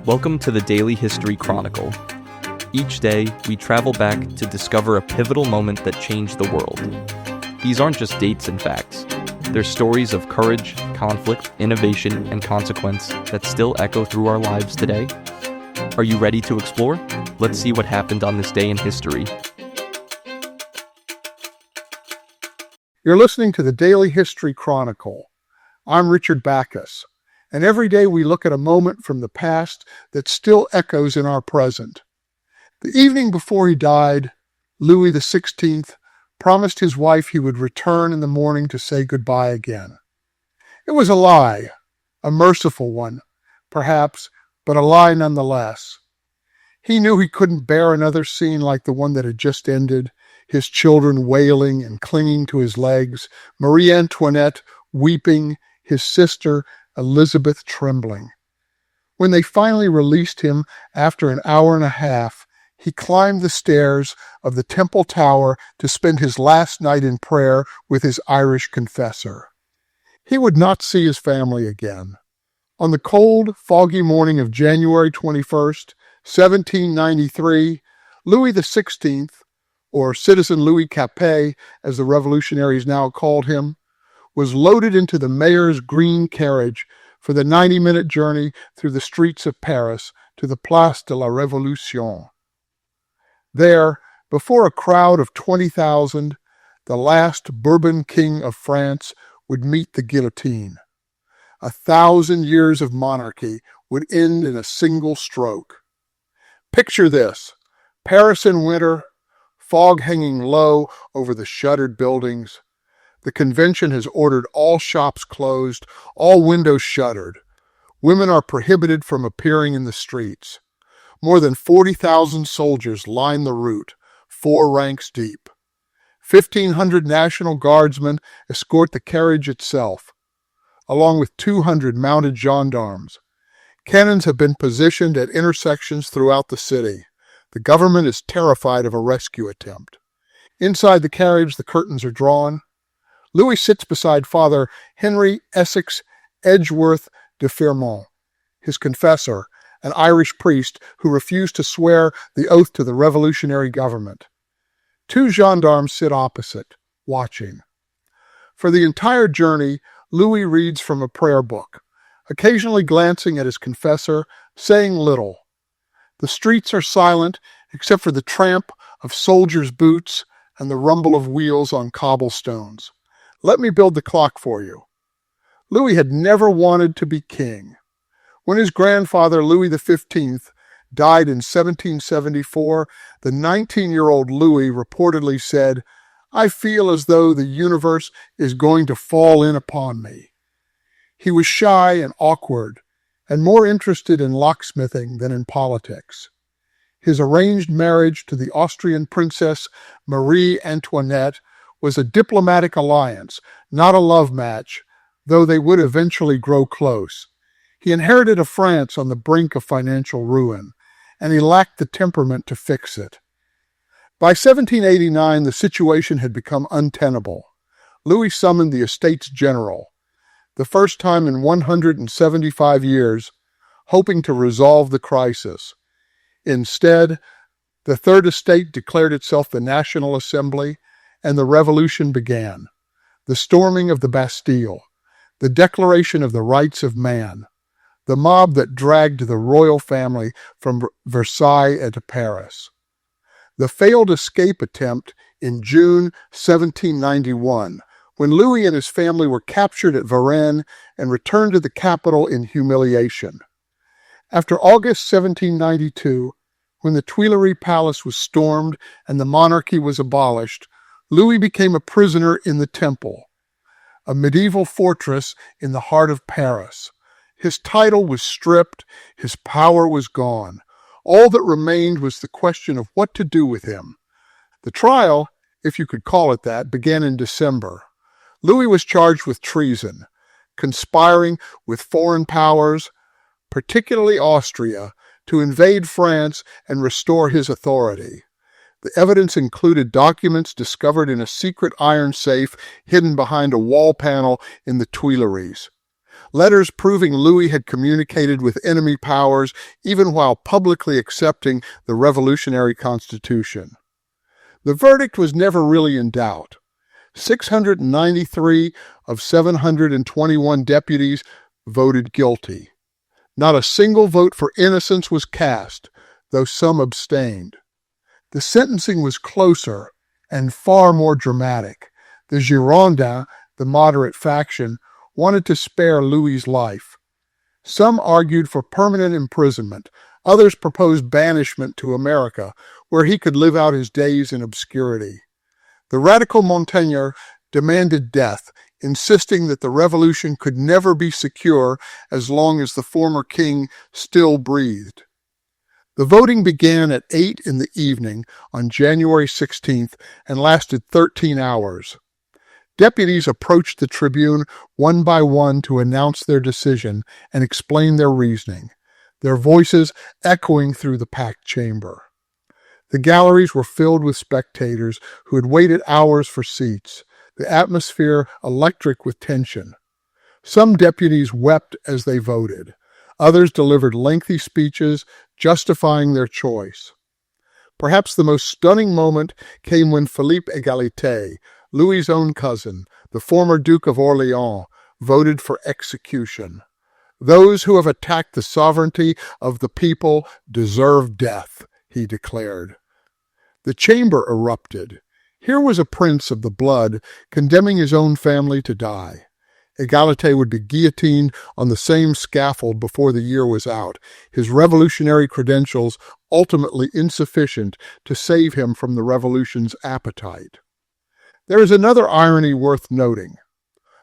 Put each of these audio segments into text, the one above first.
Welcome to the Daily History Chronicle. Each day, we travel back to discover a pivotal moment that changed the world. These aren't just dates and facts. They're stories of courage, conflict, innovation, and consequence that still echo through our lives today. Are you ready to explore? Let's see what happened on this day in history. You're listening to the Daily History Chronicle. I'm Richard Backus, and every day we look at a moment from the past that still echoes in our present. The evening before he died, Louis XVI promised his wife he would return in the morning to say goodbye again. It was a lie, a merciful one, perhaps, but a lie nonetheless. He knew he couldn't bear another scene like the one that had just ended, his children wailing and clinging to his legs, Marie Antoinette weeping, his sister Elizabeth trembling. When they finally released him after an hour and a half, he climbed the stairs of the Temple Tower to spend his last night in prayer with his Irish confessor. He would not see his family again. On the cold, foggy morning of January 21st, 1793, Louis XVI, or Citizen Louis Capet, as the revolutionaries now called him, was loaded into the mayor's green carriage for the 90-minute journey through the streets of Paris to the Place de la Révolution. There, before a crowd of 20,000, the last Bourbon king of France would meet the guillotine. 1,000 years of monarchy would end in a single stroke. Picture this: Paris in winter, fog hanging low over the shuttered buildings. The convention has ordered all shops closed, all windows shuttered. Women are prohibited from appearing in the streets. More than 40,000 soldiers line the route, 4 ranks deep. 1,500 National Guardsmen escort the carriage itself, along with 200 mounted gendarmes. Cannons have been positioned at intersections throughout the city. The government is terrified of a rescue attempt. Inside the carriage, the curtains are drawn. Louis sits beside Father Henry Essex Edgeworth de Firmont, his confessor, an Irish priest who refused to swear the oath to the revolutionary government. 2 gendarmes sit opposite, watching. For the entire journey, Louis reads from a prayer book, occasionally glancing at his confessor, saying little. The streets are silent except for the tramp of soldiers' boots and the rumble of wheels on cobblestones. Let me build the clock for you. Louis had never wanted to be king. When his grandfather, Louis XV, died in 1774, the 19-year-old Louis reportedly said, "I feel as though the universe is going to fall in upon me." He was shy and awkward, and more interested in locksmithing than in politics. His arranged marriage to the Austrian princess Marie Antoinette was a diplomatic alliance, not a love match, though they would eventually grow close. He inherited a France on the brink of financial ruin, and he lacked the temperament to fix it. By 1789, the situation had become untenable. Louis summoned the Estates General, the first time in 175 years, hoping to resolve the crisis. Instead, the Third Estate declared itself the National Assembly, and the revolution began. The storming of the Bastille, the declaration of the rights of man, the mob that dragged the royal family from Versailles into Paris. The failed escape attempt in June 1791, when Louis and his family were captured at Varennes and returned to the capital in humiliation. After August 1792, when the Tuileries Palace was stormed and the monarchy was abolished, Louis became a prisoner in the Temple, a medieval fortress in the heart of Paris. His title was stripped, his power was gone. All that remained was the question of what to do with him. The trial, if you could call it that, began in December. Louis was charged with treason, conspiring with foreign powers, particularly Austria, to invade France and restore his authority. The evidence included documents discovered in a secret iron safe hidden behind a wall panel in the Tuileries. letters proving Louis had communicated with enemy powers even while publicly accepting the revolutionary constitution. The verdict was never really in doubt. 693 of 721 deputies voted guilty. Not a single vote for innocence was cast, though some abstained. The sentencing was closer and far more dramatic. The Girondins, the moderate faction, wanted to spare Louis's life. Some argued for permanent imprisonment. Others proposed banishment to America, where he could live out his days in obscurity. The radical Montaigne demanded death, insisting that the revolution could never be secure as long as the former king still breathed. The voting began at 8 in the evening on January 16th and lasted 13 hours. Deputies approached the tribune one by one to announce their decision and explain their reasoning, their voices echoing through the packed chamber. The galleries were filled with spectators who had waited hours for seats, the atmosphere electric with tension. Some deputies wept as they voted. Others delivered lengthy speeches justifying their choice. Perhaps the most stunning moment came when Philippe Égalité, Louis's own cousin, the former Duke of Orléans, voted for execution. "Those who have attacked the sovereignty of the people deserve death," he declared. The chamber erupted. Here was a prince of the blood condemning his own family to die. Égalité would be guillotined on the same scaffold before the year was out, his revolutionary credentials ultimately insufficient to save him from the revolution's appetite. There is another irony worth noting.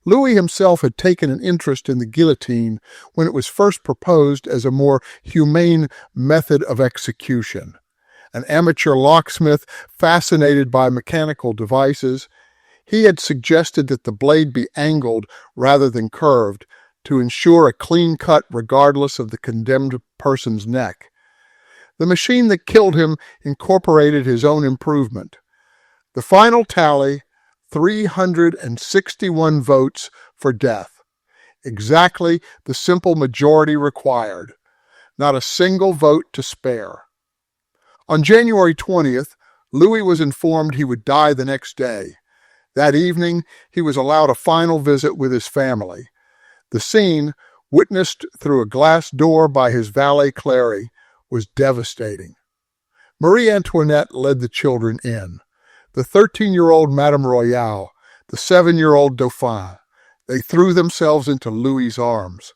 Louis himself had taken an interest in the guillotine when it was first proposed as a more humane method of execution. An amateur locksmith fascinated by mechanical devices, he had suggested that the blade be angled rather than curved to ensure a clean cut regardless of the condemned person's neck. The machine that killed him incorporated his own improvement. The final tally, 361 votes for death. Exactly the simple majority required. Not a single vote to spare. On January 20th, Louis was informed he would die the next day. That evening, he was allowed a final visit with his family. The scene, witnessed through a glass door by his valet Clary, was devastating. Marie Antoinette led the children in. The 13-year-old Madame Royale, the 7-year-old Dauphin. They threw themselves into Louis's arms.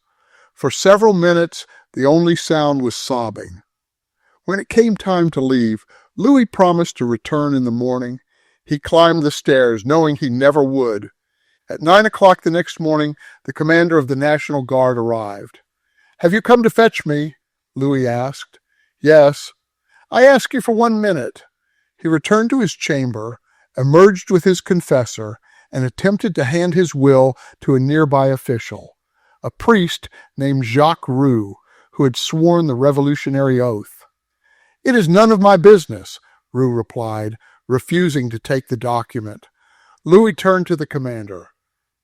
For several minutes, the only sound was sobbing. When it came time to leave, Louis promised to return in the morning. He climbed the stairs, knowing he never would. At 9 o'clock the next morning, the commander of the National Guard arrived. "Have you come to fetch me?" Louis asked. "Yes." "I ask you for 1 minute." He returned to his chamber, emerged with his confessor, and attempted to hand his will to a nearby official, a priest named Jacques Roux, who had sworn the revolutionary oath. "It is none of my business," Roux replied, refusing to take the document. Louis turned to the commander.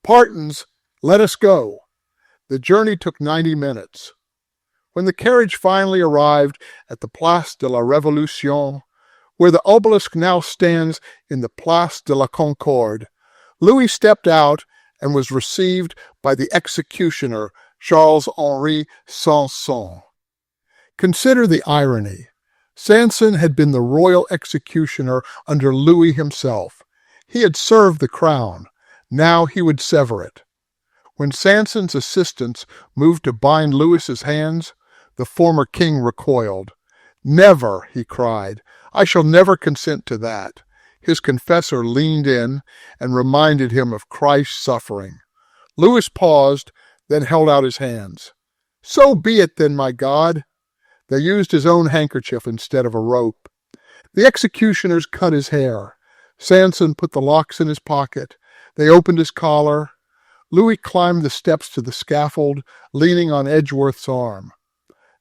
"Partons, let us go." The journey took 90 minutes. When the carriage finally arrived at the Place de la Révolution, where the obelisk now stands in the Place de la Concorde, Louis stepped out and was received by the executioner, Charles-Henri Sanson. Consider the irony. Sanson had been the royal executioner under Louis himself. He had served the crown. Now he would sever it. When Sanson's assistants moved to bind Louis's hands, the former king recoiled. "Never," he cried. "I shall never consent to that." His confessor leaned in and reminded him of Christ's suffering. Louis paused, then held out his hands. "So be it then, my God." They used his own handkerchief instead of a rope. The executioners cut his hair. Sanson put the locks in his pocket. They opened his collar. Louis climbed the steps to the scaffold, leaning on Edgeworth's arm.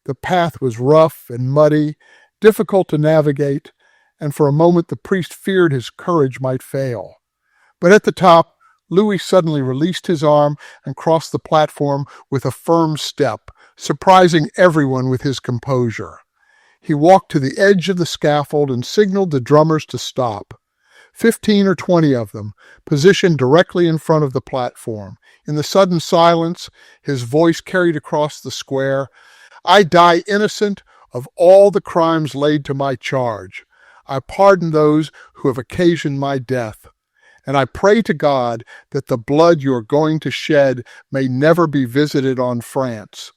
The path was rough and muddy, difficult to navigate, and for a moment the priest feared his courage might fail. But at the top, Louis suddenly released his arm and crossed the platform with a firm step, surprising everyone with his composure. He walked to the edge of the scaffold and signaled the drummers to stop. 15 or 20 of them, positioned directly in front of the platform. In the sudden silence, his voice carried across the square, "I die innocent of all the crimes laid to my charge. I pardon those who have occasioned my death. And I pray to God that the blood you are going to shed may never be visited on France."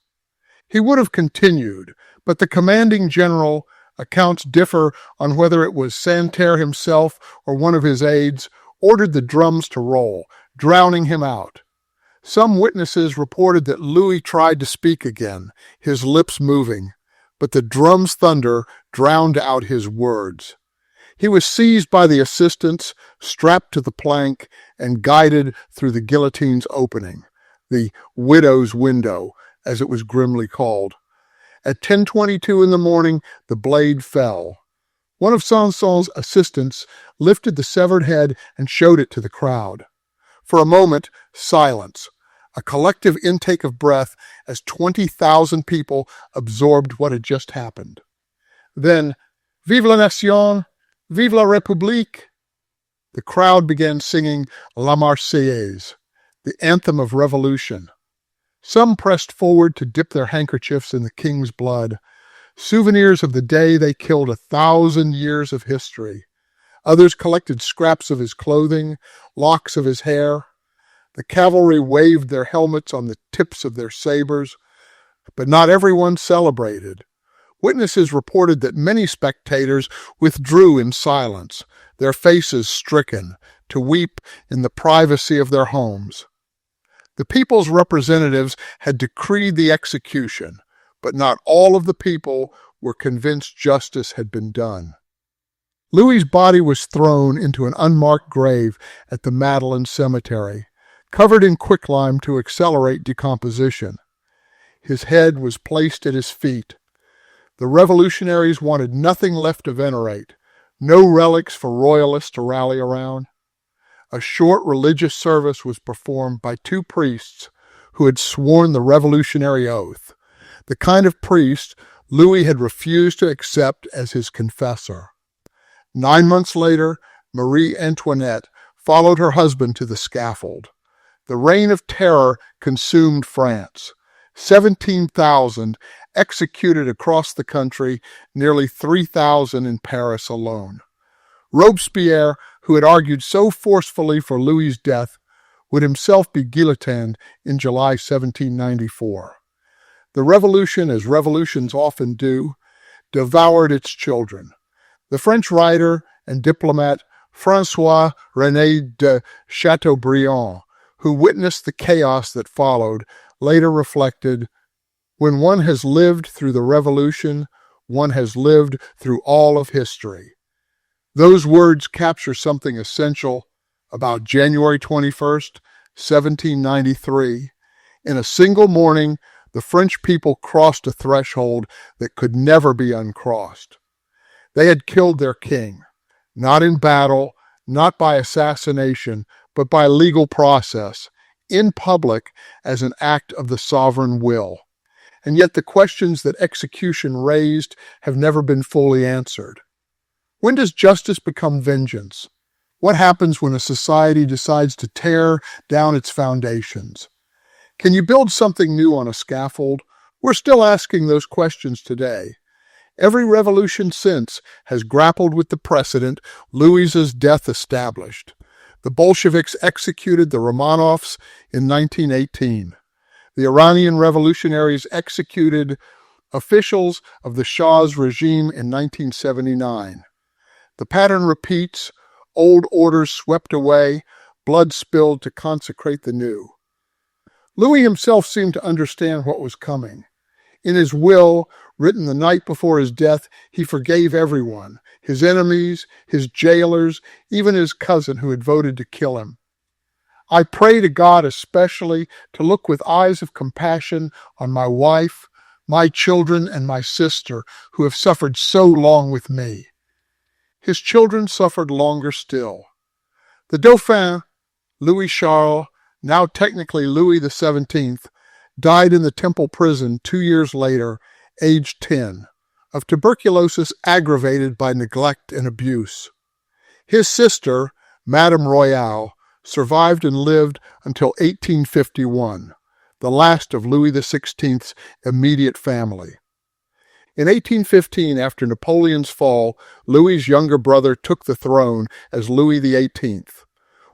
He would have continued, but the commanding general, accounts differ on whether it was Santerre himself or one of his aides, ordered the drums to roll, drowning him out. Some witnesses reported that Louis tried to speak again, his lips moving, but the drum's thunder drowned out his words. He was seized by the assistants, strapped to the plank, and guided through the guillotine's opening, the widow's window, as it was grimly called. At 10:22 in the morning, the blade fell. One of Sanson's assistants lifted the severed head and showed it to the crowd. For a moment, silence, a collective intake of breath as 20,000 people absorbed what had just happened. Then, "Vive la nation! Vive la République!" The crowd began singing La Marseillaise, the anthem of revolution. Some pressed forward to dip their handkerchiefs in the king's blood, souvenirs of the day they killed 1,000 years of history. Others collected scraps of his clothing, locks of his hair. The cavalry waved their helmets on the tips of their sabers, but not everyone celebrated. Witnesses reported that many spectators withdrew in silence, their faces stricken, to weep in the privacy of their homes. The people's representatives had decreed the execution, but not all of the people were convinced justice had been done. Louis's body was thrown into an unmarked grave at the Madeleine Cemetery, covered in quicklime to accelerate decomposition. His head was placed at his feet. The revolutionaries wanted nothing left to venerate, no relics for royalists to rally around. A short religious service was performed by two priests who had sworn the revolutionary oath, the kind of priest Louis had refused to accept as his confessor. 9 months later, Marie Antoinette followed her husband to the scaffold. The reign of terror consumed France. 17,000 executed across the country, nearly 3,000 in Paris alone. Robespierre, who had argued so forcefully for Louis's death, would himself be guillotined in July 1794. The revolution, as revolutions often do, devoured its children. The French writer and diplomat François-René de Chateaubriand, who witnessed the chaos that followed, later reflected, "When one has lived through the revolution, one has lived through all of history." Those words capture something essential about January 21st, 1793. In a single morning, the French people crossed a threshold that could never be uncrossed. They had killed their king, not in battle, not by assassination, but by legal process, in public as an act of the sovereign will. And yet the questions that execution raised have never been fully answered. When does justice become vengeance? What happens when a society decides to tear down its foundations? Can you build something new on a scaffold? We're still asking those questions today. Every revolution since has grappled with the precedent Louis's death established. The Bolsheviks executed the Romanovs in 1918. The Iranian revolutionaries executed officials of the Shah's regime in 1979. The pattern repeats, old orders swept away, blood spilled to consecrate the new. Louis himself seemed to understand what was coming. In his will, written the night before his death, he forgave everyone, his enemies, his jailers, even his cousin who had voted to kill him. "I pray to God especially to look with eyes of compassion on my wife, my children, and my sister who have suffered so long with me." His children suffered longer still. The Dauphin, Louis Charles, now technically Louis XVII, died in the Temple prison 2 years later, aged 10, of tuberculosis aggravated by neglect and abuse. His sister, Madame Royale, survived and lived until 1851, the last of Louis XVI's immediate family. In 1815, after Napoleon's fall, Louis's younger brother took the throne as Louis XVIII.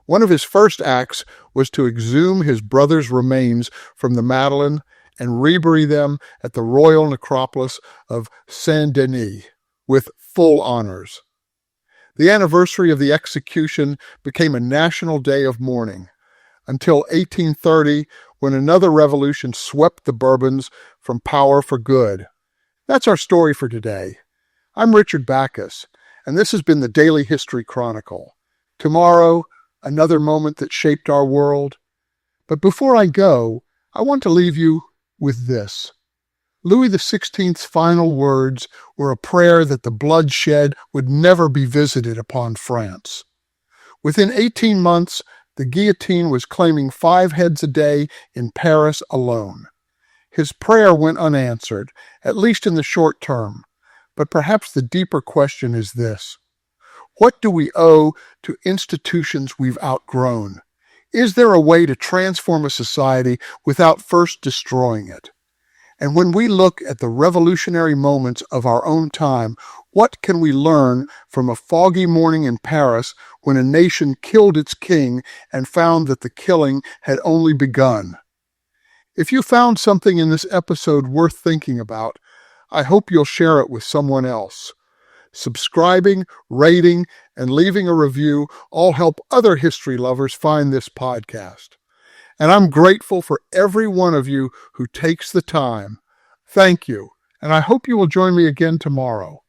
One of his first acts was to exhume his brother's remains from the Madeleine and rebury them at the royal necropolis of Saint-Denis with full honors. The anniversary of the execution became a national day of mourning, until 1830, when another revolution swept the Bourbons from power for good. That's our story for today. I'm Richard Backus, and this has been the Daily History Chronicle. Tomorrow, another moment that shaped our world. But before I go, I want to leave you with this. Louis XVI's final words were a prayer that the bloodshed would never be visited upon France. Within 18 months, the guillotine was claiming 5 heads a day in Paris alone. His prayer went unanswered, at least in the short term. But perhaps the deeper question is this: what do we owe to institutions we've outgrown? Is there a way to transform a society without first destroying it? And when we look at the revolutionary moments of our own time, what can we learn from a foggy morning in Paris when a nation killed its king and found that the killing had only begun? If you found something in this episode worth thinking about, I hope you'll share it with someone else. Subscribing, rating, and leaving a review all help other history lovers find this podcast. And I'm grateful for every one of you who takes the time. Thank you, and I hope you will join me again tomorrow.